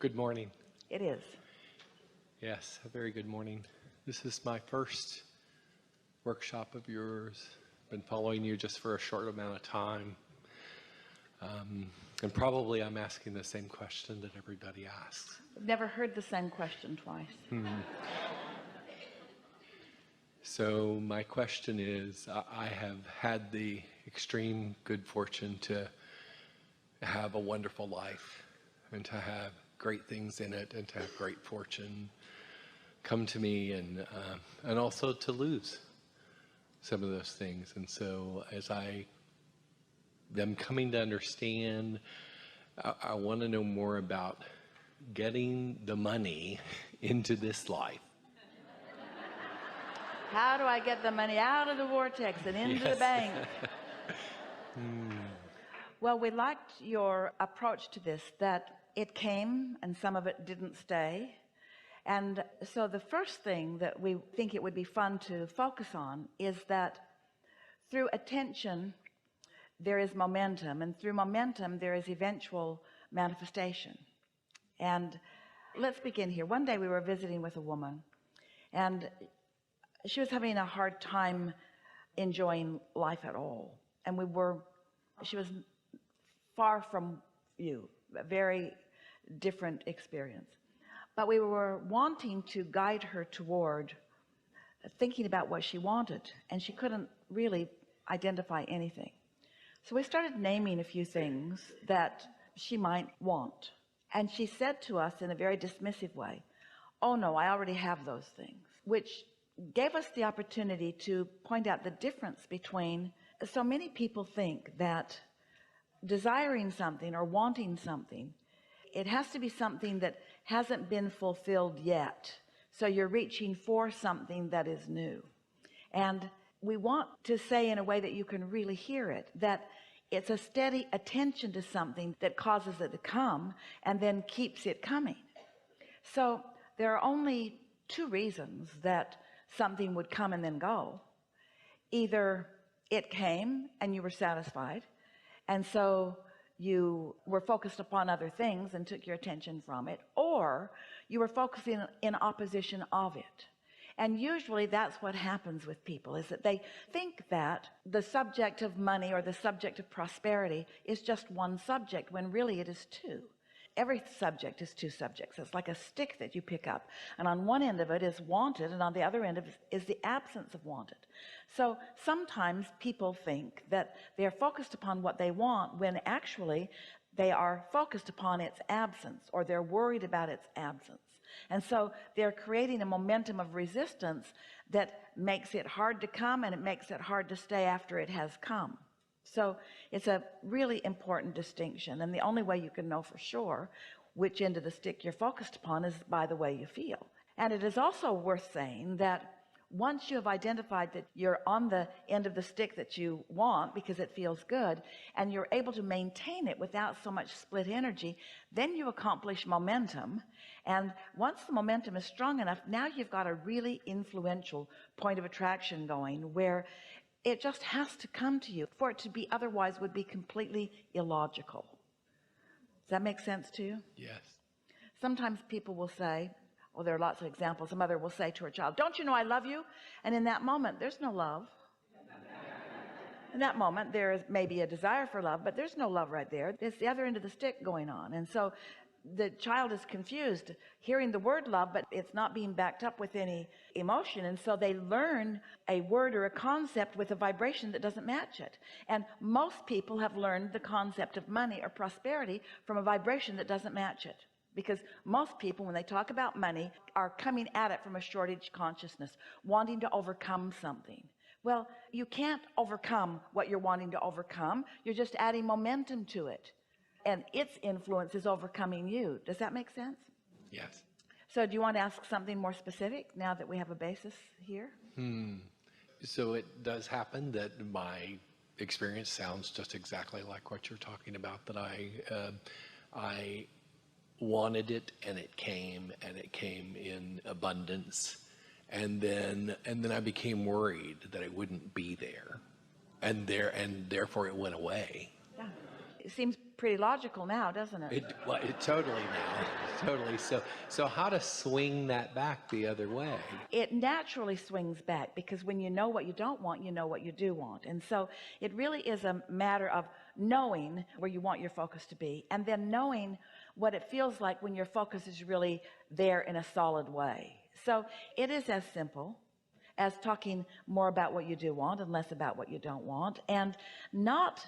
Good morning. It is. Yes, a very good morning. This is my first workshop of yours. Been following you just for a short amount of time. And probably I'm asking the same question that everybody asks. I've never heard the same question twice. So my question is, I have had the extreme good fortune to have a wonderful life and to have great things in it and to have great fortune come to me and also to lose some of those things. And so as I'm coming to understand, I want to know more about getting the money into this life. How do I get the money out of the vortex and into the bank? Well, we liked your approach to this, that it came and some of it didn't stay. And so the first thing that we think it would be fun to focus on is that through attention there is momentum, and through momentum there is eventual manifestation. And let's begin here. One day we were visiting with a woman, and she was having a hard time enjoying life at all. And she was far from you, a very different experience. But we were wanting to guide her toward thinking about what she wanted, and she couldn't really identify anything. So we started naming a few things that she might want. And she said to us in a very dismissive way, "Oh no, I already have those things," which gave us the opportunity to point out the difference between, so many people think that desiring something or wanting something, it has to be something that hasn't been fulfilled yet. So you're reaching for something that is new. And we want to say in a way that you can really hear it, that it's a steady attention to something that causes it to come and then keeps it coming. So there are only two reasons that something would come and then go. Either it came and you were satisfied, and so you were focused upon other things and took your attention from it, or you were focusing in opposition of it. And usually that's what happens with people, is that they think that the subject of money or the subject of prosperity is just one subject, when really it is two. Every subject is two subjects. It's like a stick that you pick up, and on one end of it is wanted, and on the other end of it is the absence of wanted. So sometimes people think that they're focused upon what they want, when actually they are focused upon its absence, or they're worried about its absence. And so they're creating a momentum of resistance that makes it hard to come, and it makes it hard to stay after it has come. So it's a really important distinction, and the only way you can know for sure which end of the stick you're focused upon is by the way you feel. And it is also worth saying that once you have identified that you're on the end of the stick that you want because it feels good, and you're able to maintain it without so much split energy, then you accomplish momentum. And once the momentum is strong enough, now you've got a really influential point of attraction going, where it just has to come to you. For it to be otherwise would be completely illogical. Does that make sense to you? Yes. Sometimes people will say, oh, there are lots of examples. A mother will say to her child, "Don't you know I love you?" And in that moment, there's no love. In that moment, there is maybe a desire for love, but there's no love right there. It's the other end of the stick going on. And so the child is confused, hearing the word love, but it's not being backed up with any emotion. And so they learn a word or a concept with a vibration that doesn't match it. And most people have learned the concept of money or prosperity from a vibration that doesn't match it, because most people, when they talk about money, are coming at it from a shortage consciousness, wanting to overcome something. Well, you can't overcome what you're wanting to overcome. You're just adding momentum to it, and its influence is overcoming you. Does that make sense? Yes. So do you want to ask something more specific now that we have a basis here? So it does happen that my experience sounds just exactly like what you're talking about, that I wanted it, and it came in abundance, and then I became worried that it wouldn't be there, and therefore it went away. Yeah. It seems pretty logical now, doesn't it? It totally now, totally. So how to swing that back the other way? It naturally swings back, because when you know what you don't want, you know what you do want. And so it really is a matter of knowing where you want your focus to be, and then knowing what it feels like when your focus is really there in a solid way. So it is as simple as talking more about what you do want and less about what you don't want, and not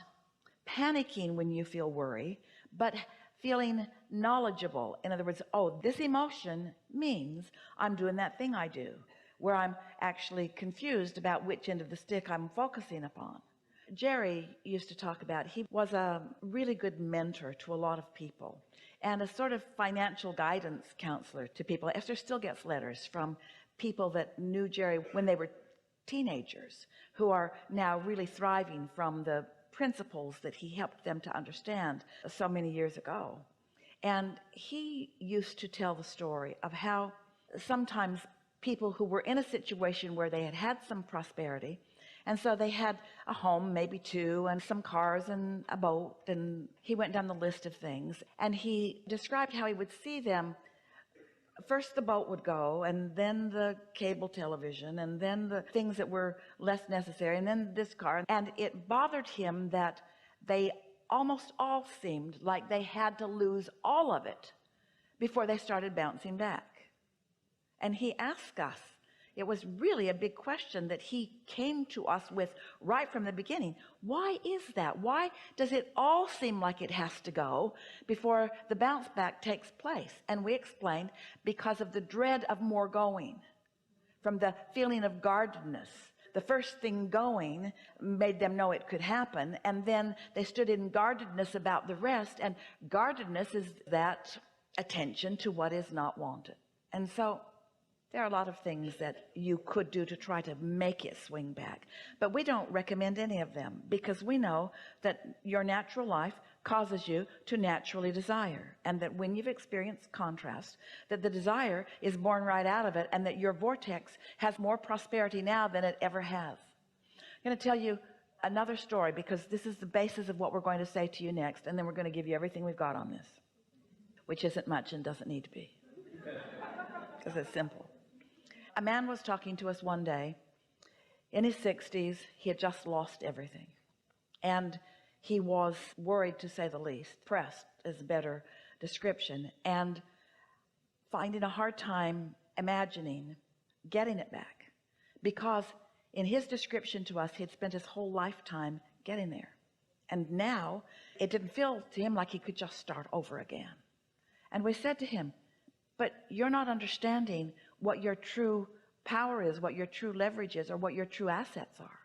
panicking when you feel worry, but feeling knowledgeable. In other words, oh, this emotion means I'm doing that thing I do, where I'm actually confused about which end of the stick I'm focusing upon. Jerry used to talk about, he was a really good mentor to a lot of people and a sort of financial guidance counselor to people. Esther still gets letters from people that knew Jerry when they were teenagers, who are now really thriving from the principles that he helped them to understand so many years ago. And he used to tell the story of how sometimes people who were in a situation where they had had some prosperity, and so they had a home, maybe two, and some cars and a boat, and he went down the list of things, and he described how he would see them. First the boat would go, and then the cable television, and then the things that were less necessary, and then this car. And it bothered him that they almost all seemed like they had to lose all of it before they started bouncing back. And he asked us, it was really a big question that he came to us with right from the beginning. Why is that? Why does it all seem like it has to go before the bounce back takes place? And we explained, because of the dread of more going, from the feeling of guardedness. The first thing going made them know it could happen, and then they stood in guardedness about the rest, and guardedness is that attention to what is not wanted. And so there are a lot of things that you could do to try to make it swing back, but we don't recommend any of them, because we know that your natural life causes you to naturally desire, and that when you've experienced contrast, that the desire is born right out of it, and that your vortex has more prosperity now than it ever has. I'm going to tell you another story, because this is the basis of what we're going to say to you next, and then we're going to give you everything we've got on this, which isn't much and doesn't need to be, because it's simple. A man was talking to us one day in his 60s. He had just lost everything, and he was worried, to say the least. Pressed is a better description, and finding a hard time imagining getting it back, because in his description to us, he had spent his whole lifetime getting there, and now it didn't feel to him like he could just start over again. And we said to him, but you're not understanding what your true power is, what your true leverage is, or what your true assets are.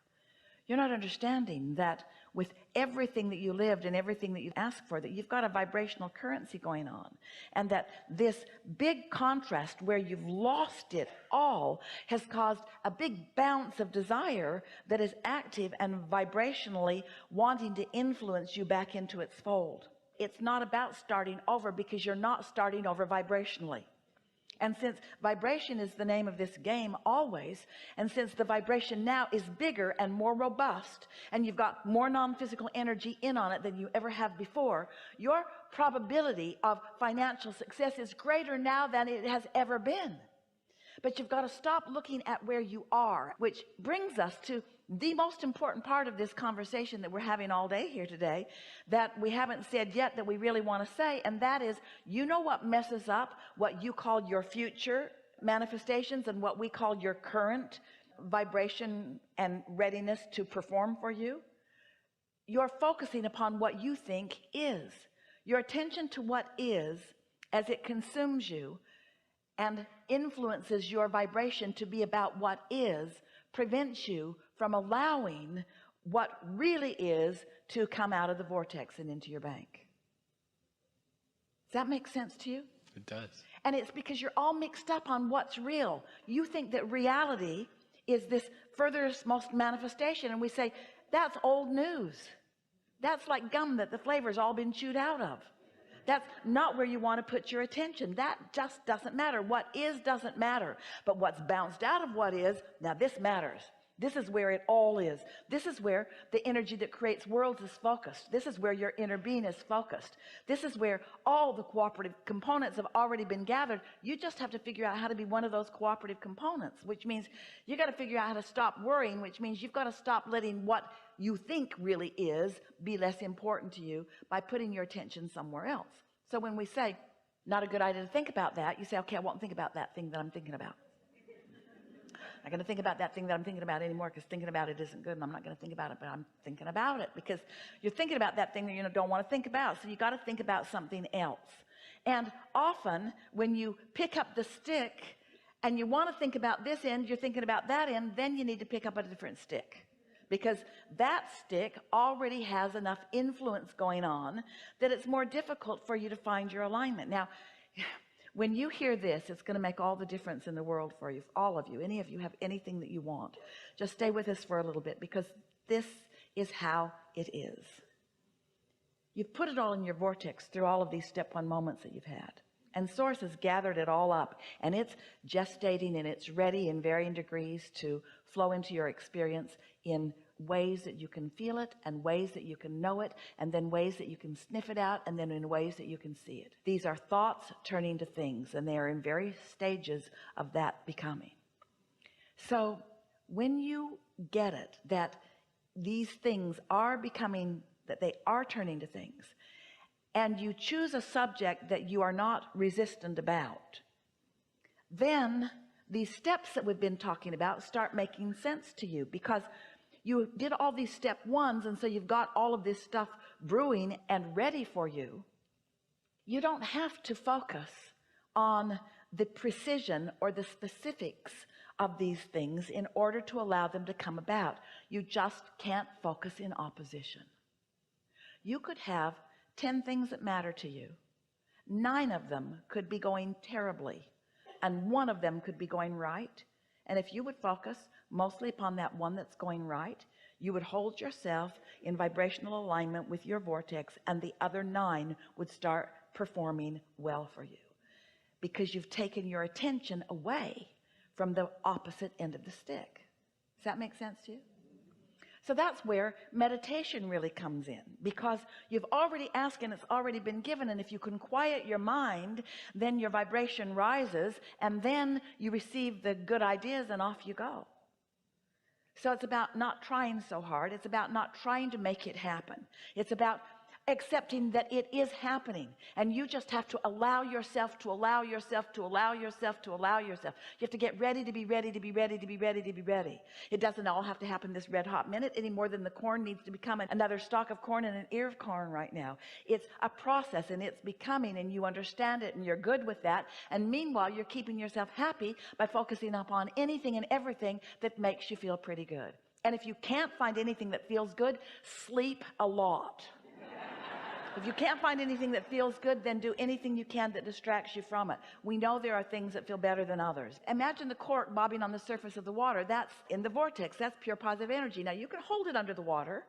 You're not understanding that with everything that you lived and everything that you asked for, that you've got a vibrational currency going on, and that this big contrast where you've lost it all has caused a big bounce of desire that is active and vibrationally wanting to influence you back into its fold. It's not about starting over, because you're not starting over vibrationally. And since vibration is the name of this game always, and since the vibration now is bigger and more robust, and you've got more non-physical energy in on it than you ever have before, your probability of financial success is greater now than it has ever been. But you've got to stop looking at where you are, which brings us to the most important part of this conversation that we're having all day here today, that we haven't said yet, that we really want to say, and that is, you know what messes up what you call your future manifestations and what we call your current vibration and readiness to perform for you? You're focusing upon what you think is. Your attention to what is, as it consumes you and influences your vibration to be about what is, prevents you from allowing what really is to come out of the vortex and into your bank. Does that make sense to you? It does. And it's because you're all mixed up on what's real. You think that reality is this furthest most manifestation, and we say, that's old news. That's like gum that the flavor's all been chewed out of. That's not where you want to put your attention. That just doesn't matter. What is doesn't matter. But what's bounced out of what is, now this matters. This is where it all is. This is where the energy that creates worlds is focused. This is where your inner being is focused. This is where all the cooperative components have already been gathered. You just have to figure out how to be one of those cooperative components, which means you got to figure out how to stop worrying, which means you've got to stop letting what you think really is be less important to you by putting your attention somewhere else. So when we say not a good idea to think about that, you say, okay, I won't think about that thing that I'm thinking about. I'm not going to think about that thing that I'm thinking about anymore, because thinking about it isn't good, and I'm not going to think about it, but I'm thinking about it, because you're thinking about that thing that you don't want to think about. So you got to think about something else. And often when you pick up the stick and you want to think about this end, you're thinking about that end, then you need to pick up a different stick, because that stick already has enough influence going on that it's more difficult for you to find your alignment. Now, when you hear this, it's going to make all the difference in the world for you, all of you. Any of you have anything that you want, just stay with us for a little bit, because this is how it is. You've put it all in your vortex through all of these step one moments that you've had, and Source has gathered it all up, and it's gestating, and it's ready in varying degrees to flow into your experience in ways that you can feel it, and ways that you can know it, and then ways that you can sniff it out, and then in ways that you can see it. These are thoughts turning to things, and they are in various stages of that becoming. So when you get it, that these things are becoming, that they are turning to things, and you choose a subject that you are not resistant about, then these steps that we've been talking about start making sense to you, because you did all these step ones, and so you've got all of this stuff brewing and ready for you. You don't have to focus on the precision or the specifics of these things in order to allow them to come about. You just can't focus in opposition. You could have 10 things that matter to you. 9 of them could be going terribly, and 1 of them could be going right. And if you would focus mostly upon that one that's going right, you would hold yourself in vibrational alignment with your vortex, and the other 9 would start performing well for you, because you've taken your attention away from the opposite end of the stick. Does that make sense to you? So that's where meditation really comes in, because you've already asked and it's already been given. And if you can quiet your mind, then your vibration rises, and then you receive the good ideas, and off you go. So it's about not trying so hard. It's about not trying to make it happen. It's about accepting that it is happening, and you just have to allow yourself to allow yourself to allow yourself to allow yourself. You have to get ready to be ready to be ready to be ready to be ready. It doesn't all have to happen this red hot minute any more than the corn needs to become another stalk of corn and an ear of corn right now. It's a process, and it's becoming, and you understand it, and you're good with that. And meanwhile, you're keeping yourself happy by focusing upon anything and everything that makes you feel pretty good. And if you can't find anything that feels good, sleep a lot. If you can't find anything that feels good, then do anything you can that distracts you from it. We know there are things that feel better than others. Imagine the cork bobbing on the surface of the water. That's in the vortex. That's pure positive energy. Now, you can hold it under the water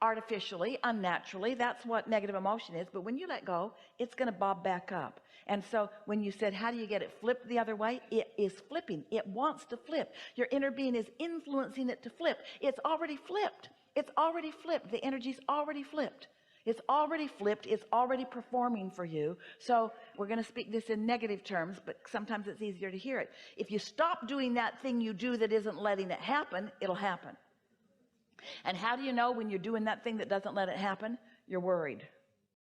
artificially, unnaturally. That's what negative emotion is. But when you let go, it's going to bob back up. And so when you said, how do you get it flipped the other way? It is flipping. It wants to flip. Your inner being is influencing it to flip. It's already flipped. It's already flipped. The energy's already flipped. It's already flipped. It's already performing for you. So we're going to speak this in negative terms, but sometimes it's easier to hear it. If you stop doing that thing you do that isn't letting it happen, it'll happen. And how do you know when you're doing that thing that doesn't let it happen? You're worried.